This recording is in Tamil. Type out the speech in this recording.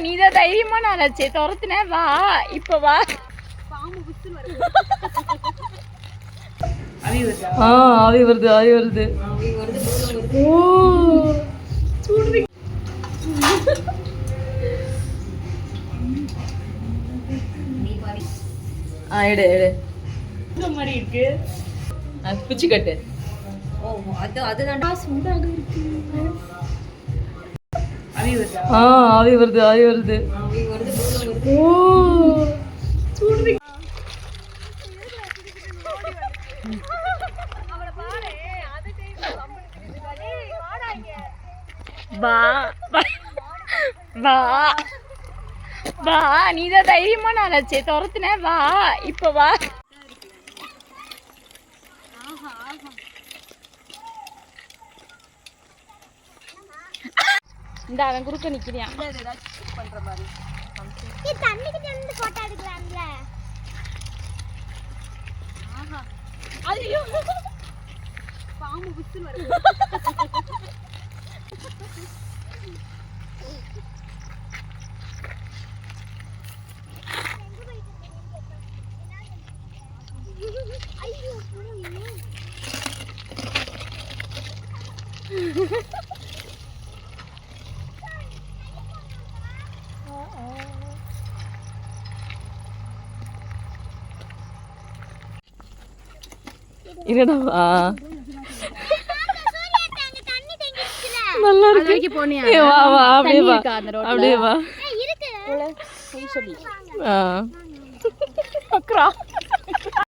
நீதான் தைரியமா நாளாச்சே துரத்துன வா இப்ப வா ஆவி வருது ஆவி வருது ஓ எடு எடு இந்த மாதிரி இருக்கு பிச்சு கட்டு சூடாக இருக்கு ஆவி வருது ஆவி வருது ஓ சூடு வா வா வா நீதான் தைரியமா நாளாச்சே துரத்துன வா இப்ப வா இந்த அவன் குறுக்க நிக்கிறான் பண்ற மாதிரி தண்ணிக்கு வந்து போட்டோ எடுக்கலாம்ல ஐயோ பாம்பு விசில் வருது என்னடா நல்லா இருக்கு போனியா வா வா அப்படியே வா அப்படியே வா இருக்கு சொல்லி